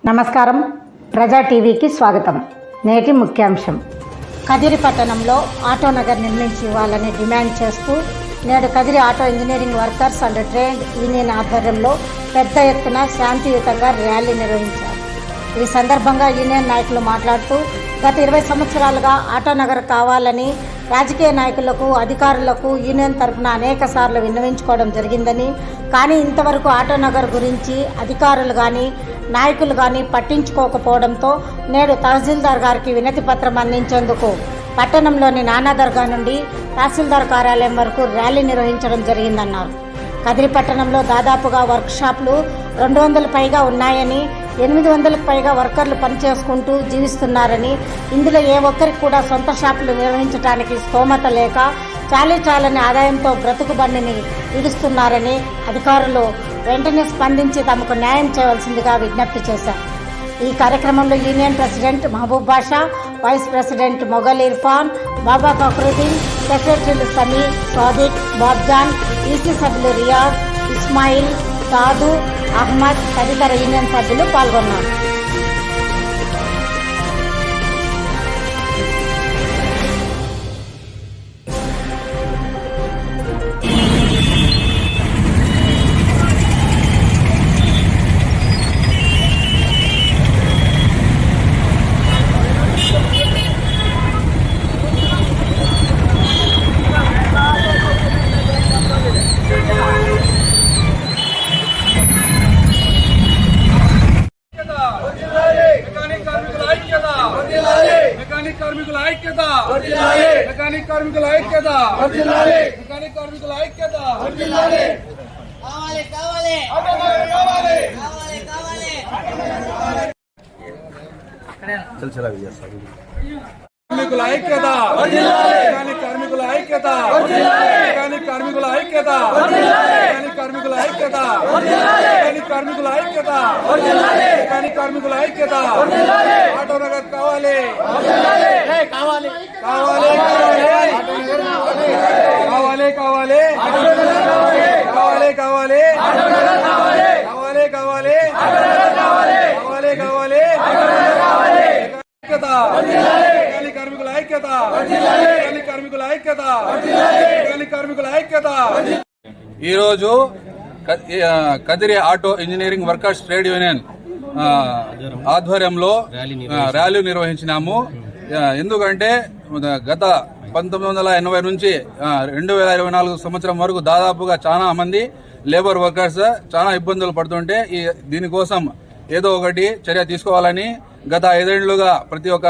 నమస్కారం. ప్రజా టీవీకి స్వాగతం. నేటి ముఖ్యాంశం: కదిరి పట్టణంలో ఆటోనగర్ నిర్మించి ఇవ్వాలని డిమాండ్ చేస్తూ నేడు Kadiri auto engineering workers and trade union ఆధ్వర్యంలో పెద్ద ఎత్తున శాంతియుతంగా ర్యాలీ నిర్వహించారు. ఈ సందర్భంగా యూనియన్ నాయకులు మాట్లాడుతూ గత 20 సంవత్సరాలుగా ఆటోనగర్ కావాలని రాజకీయ నాయకులకు, అధికారులకు యూనియన్ తరఫున అనేక సార్లు విన్నవించుకోవడం జరిగిందని, కానీ ఇంతవరకు ఆటోనగర్ గురించి అధికారులు కానీ నాయకులు కానీ పట్టించుకోకపోవడంతో నేడు తహసీల్దార్ గారికి వినతి పత్రం అందించేందుకు పట్టణంలోని నానా దర్గా నుండి తహసీల్దార్ కార్యాలయం వరకు ర్యాలీ నిర్వహించడం జరిగిందన్నారు. కదిరి పట్టణంలో దాదాపుగా వర్క్షాప్లు 200 పైగా ఉన్నాయని, 800కు పైగా వర్కర్లు పనిచేసుకుంటూ జీవిస్తున్నారని, ఇందులో ఏ ఒక్కరికి కూడా సొంత షాపులు నిర్వహించడానికి స్తోమత లేక చాలని ఆదాయంతో బ్రతుకు బండిని ఇడుస్తున్నారని అధికారులు వెంటనే స్పందించి తమకు న్యాయం చేయవలసిందిగా విజ్ఞప్తి చేశారు. ఈ కార్యక్రమంలో యూనియన్ ప్రెసిడెంట్ మహబూబ్ బాషా, వైస్ ప్రెసిడెంట్ మొఘల్ ఇర్ఫాన్, బాబా ఫక్రుద్దీన్, సెక్రటరీలు సమీ, సాదిక్, బాబ్జాన్, ఈసీ సభ్యులు రియాజ్, ఇస్మాయిల్, సాదు, అహ్మద్ తదితర యూనియన్ సభ్యులు పాల్గొన్నారు. ఆటోనగర్ కావాలి. ఈరోజు Kadiri auto engineering workers trade union ఆధ్వర్యంలో ర్యాలీ నిర్వహించినాము. ఎందుకంటే గత 1980 నుంచి 2024 సంవత్సరం వరకు దాదాపుగా చాలా మంది లేబర్ వర్కర్స్ చాలా ఇబ్బందులు పడుతుంటే దీనికోసం ఏదో ఒకటి చర్య తీసుకోవాలని గత 5 ఏళ్లుగా ప్రతి ఒక్క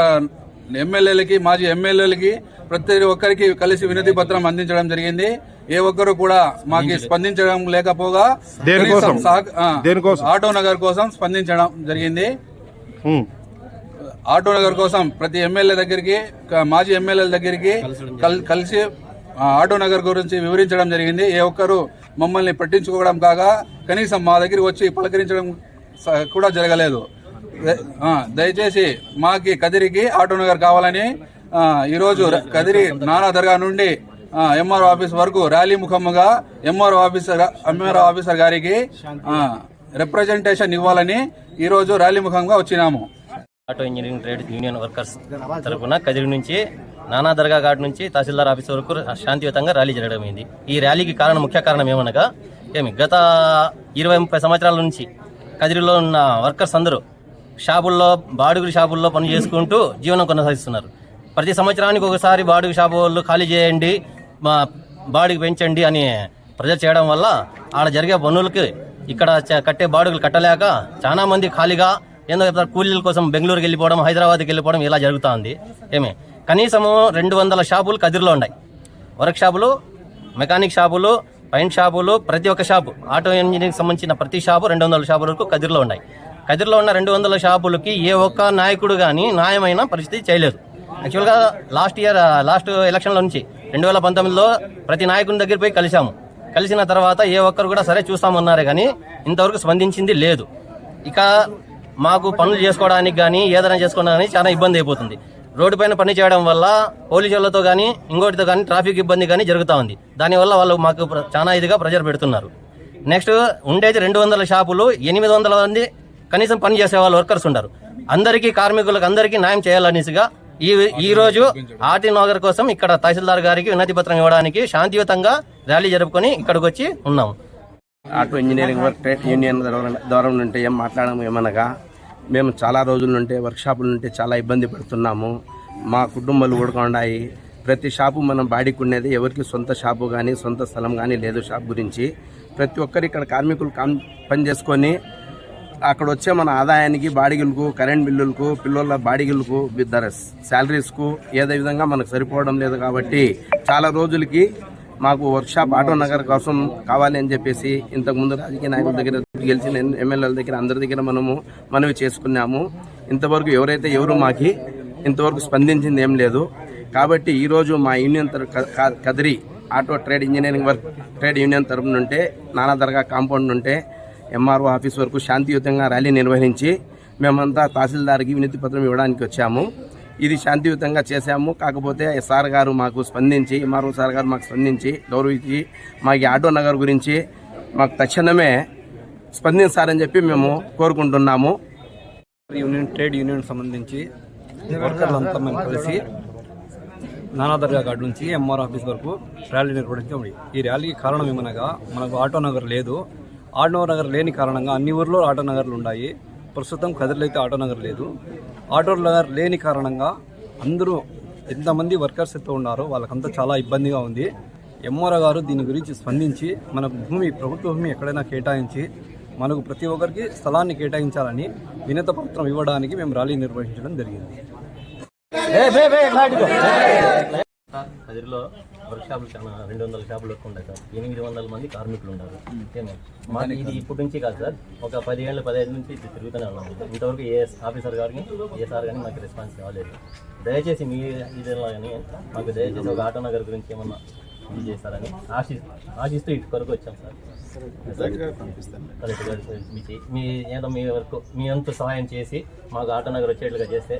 ఎమ్మెల్యేలకి, మాజీ ఎమ్మెల్యేలకి ప్రతి ఒక్కరికి కలిసి వినతి పత్రం అందించడం జరిగింది. ఏ ఒక్కరు కూడా మాకు స్పందించడం లేకపోగా ఆటోనగర్ కోసం స్పందించడం జరిగింది. ఆటోనగర్ కోసం ప్రతి ఎమ్మెల్యే దగ్గరికి, మాజీ ఎమ్మెల్యేల దగ్గరికి కలిసి ఆటోనగర్ గురించి వివరించడం జరిగింది. ఏ ఒక్కరు మమ్మల్ని పట్టించుకోవడం కాగా కనీసం మా దగ్గరికి వచ్చి పలకరించడం కూడా జరగలేదు. దయచేసి మాకి కదిరికి ఆటోనగర్ కావాలని ఈరోజు కదిరి నానా దర్గా నుండి ఎంఆర్ఓ ఆఫీస్ వరకు ర్యాలీ ముఖముగా ఎంఆర్ఓ ఆఫీసర్ గారికి రిప్రజెంటేషన్ ఇవ్వాలని ఈరోజు ర్యాలీ ముఖంగా వచ్చినాము. Auto engineering trade union workers తరఫున కదిరి నుంచి నానా దర్గా ఘాట్ నుంచి తహసీల్దార్ ఆఫీస్ వరకు శాంతియుతంగా ర్యాలీ జరగడమైంది. ఈ ర్యాలీకి ముఖ్య కారణం ఏమనగా గత 20-30 సంవత్సరాల నుంచి కదిరిలో ఉన్న వర్కర్స్ అందరూ షాపుల్లో, బాడుగుల షాపుల్లో పని చేసుకుంటూ జీవనం కొనసాగిస్తున్నారు. ప్రతి సంవత్సరానికి ఒకసారి బాడుగు షాపు వాళ్ళు ఖాళీ చేయండి, మా బాడుగు పెంచండి అని ప్రెజర్ చేయడం వల్ల ఆడ జరిగే పనులకి ఇక్కడ కట్టే బాడుగులు కట్టలేక చాలా మంది ఖాళీగా ఏందో చెప్తారు, కూలీల కోసం బెంగళూరుకి వెళ్ళిపోవడం, హైదరాబాద్కి వెళ్ళిపోవడం ఇలా జరుగుతూ ఉంది. కనీసము 200 షాపులు కదిరిలో ఉన్నాయి. వర్క్ షాపులు, మెకానిక్ షాపులు, పైంట్ షాపులు, ప్రతి ఒక్క షాపు, ఆటో ఇంజనీరింగ్ సంబంధించిన ప్రతి షాపు 200 షాపుల వరకు కదిరిలో ఉన్నాయి. కదిరిలో ఉన్న 200 షాపులకి ఏ ఒక్క నాయకుడు కానీ న్యాయమైన పరిస్థితి చేయలేదు. యాక్చువల్గా లాస్ట్ ఎలక్షన్ల నుంచి 2019లో ప్రతి నాయకుని దగ్గర పోయి కలిసిన తర్వాత ఏ ఒక్కరు కూడా సరే చూస్తామన్నారే కానీ ఇంతవరకు స్పందించింది లేదు. ఇక మాకు పనులు చేసుకోవడానికి కానీ ఏదైనా చేసుకోవడానికి చాలా ఇబ్బంది అయిపోతుంది. రోడ్డు పైన పని చేయడం వల్ల పోలీసులతో కానీ ఇంకోటితో కానీ ట్రాఫిక్ ఇబ్బంది కానీ జరుగుతూ ఉంది. దానివల్ల వాళ్ళు మాకు చాలా ఇదిగా ప్రెజర్ పెడుతున్నారు. నెక్స్ట్ ఉండేది 200 షాపులు, 800 మంది కనీసం పని చేసే వాళ్ళు వర్కర్స్ ఉండరు. అందరికీ కార్మికులకు అందరికీ న్యాయం చేయాలనేసిగా ఈ రోజు ఆర్టీ నగర్ కోసం ఇక్కడ తహసీల్దార్ గారికి వినతి పత్రం ఇవ్వడానికి శాంతియుతంగా ర్యాలీ జరుపుకొని ఇక్కడికి వచ్చి ఉన్నాము. Auto engineering work trade union ద్వారా నుండి ఏం మాట్లాడము ఏమనగా, మేము చాలా రోజుల నుండి వర్క్షాపుల నుండి చాలా ఇబ్బంది పడుతున్నాము. మా కుటుంబాలు కూడా ఉన్నాయి. ప్రతి షాపు మనం బాడీకునేది, ఎవరికి సొంత షాపు కానీ సొంత స్థలం కానీ లేదు. షాప్ గురించి ప్రతి ఒక్కరు ఇక్కడ కార్మికులు పని చేసుకొని అక్కడ వచ్చే మన ఆదాయానికి, బాడిగలకు, కరెంట్ బిల్లులకు, పిల్లల బాడిగలకు, శాలరీస్కు ఏదో విధంగా మనకు సరిపోవడం లేదు. కాబట్టి చాలా రోజులకి మాకు వర్క్షాప్ ఆటో నగర్ కోసం కావాలి అని చెప్పేసి ఇంతకుముందు రాజకీయ నాయకుల దగ్గర, గెలిచిన ఎమ్మెల్యేల దగ్గర, అందరి దగ్గర మనవి చేసుకున్నాము. ఇంతవరకు ఎవరు మాకి ఇంతవరకు స్పందించింది ఏం లేదు. కాబట్టి ఈరోజు మా union Kadiri auto trade engineering work trade union తరఫు నుండి నానా దర్గా కాంపౌండ్ నుండి ఎంఆర్ఓ ఆఫీస్ వరకు శాంతియుతంగా ర్యాలీ నిర్వహించి మేమంతా తహసీల్దార్కి వినతి పత్రం ఇవ్వడానికి వచ్చాము. ఇది శాంతియుతంగా చేశాము. కాకపోతే ఎస్ఆర్ గారు మాకు స్పందించి, ఎంఆర్ఓ సార్ గారు మాకు స్పందించి గౌరవించి మాకు ఆటో నగర్ గురించి మాకు తక్షణమే స్పందించాలని చెప్పి మేము కోరుకుంటున్నాము. ట్రేడ్ యూనియన్ సంబంధించి వర్కర్లంతా మేము కలిసి నానా దర్గా గార్డ్ నుంచి ఎంఆర్ ఆఫీస్ వరకు ర్యాలీ నిర్వహించాము. ఈ ర్యాలీకి కారణం ఏమనగా, మనకు ఆటో నగర్ లేదు. ఆటో నగర్ లేని కారణంగా అన్ని ఊర్లో ఆటో నగర్లు ఉన్నాయి. ప్రస్తుతం కదిరిలో అయితే ఆటో నగర్ లేదు. ఆటో నగర్ లేని కారణంగా అందరూ ఎంతమంది వర్కర్స్ అయితే ఉన్నారో వాళ్ళకంతా చాలా ఇబ్బందిగా ఉంది. ఎంఆర్ఓ గారు దీని గురించి స్పందించి మనకు ప్రభుత్వ భూమి ఎక్కడైనా కేటాయించి మనకు ప్రతి ఒక్కరికి స్థలాన్ని కేటాయించాలని వినతి పత్రం ఇవ్వడానికి మేము ర్యాలీ నిర్వహించడం జరిగింది. కదిరిలో వర్క్ షాపులు చాలా 200 షాపులు వరకు ఉన్నాయి సార్. 800 మంది కార్మికులు ఉన్నారు. మాకు ఇది ఇప్పటి నుంచి కాదు సార్, ఒక 10 ఏళ్ళు 15 నుంచి తిరుగుతూనే ఉన్నాము. ఇంతవరకు ఏ ఆఫీసర్ గారికి ఏ సార్ కానీ మాకు రెస్పాన్స్ కాలేదు. దయచేసి మీ ఇదేలా కానీ మాకు దయచేసి ఒక ఆటో నగర్ గురించి ఏమన్నా ఇది చేస్తారని ఆశిస్తూ ఇటు వరకు వచ్చాం సార్. మీ ఏదో మీ వరకు మీ అంత సహాయం చేసి మాకు ఆటో నగర్ వచ్చేట్లుగా చేస్తే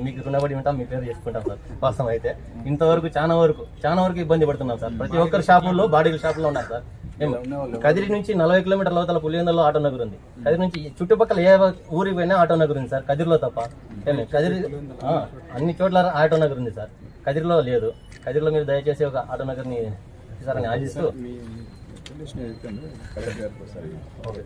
మీకు రుణపడి ఉంటాం, మీ పేరు చేసుకుంటాం సార్. వాస్తవం అయితే ఇంతవరకు చాలా వరకు ఇబ్బంది పడుతున్నాం సార్. ప్రతి ఒక్కరి షాపుల్లో బాడీల షాపులో ఉన్నారు సార్. కదిరి నుంచి 40 కిలోమీటర్ల అవతల పులివెందులలో ఆటో నగర్ ఉంది. కదిరి నుంచి చుట్టుపక్కల ఏ ఊరికి పోయినా ఆటో నగర్ ఉంది సార్. కదిరిలో తప్ప కదిరి అన్ని చోట్ల ఆటో నగర్ ఉంది సార్. కదిరిలో లేదు. కదిరిలో మీరు దయచేసి ఒక ఆటో నగర్ని ఇస్తారని ఆశిస్తూ ఓకే.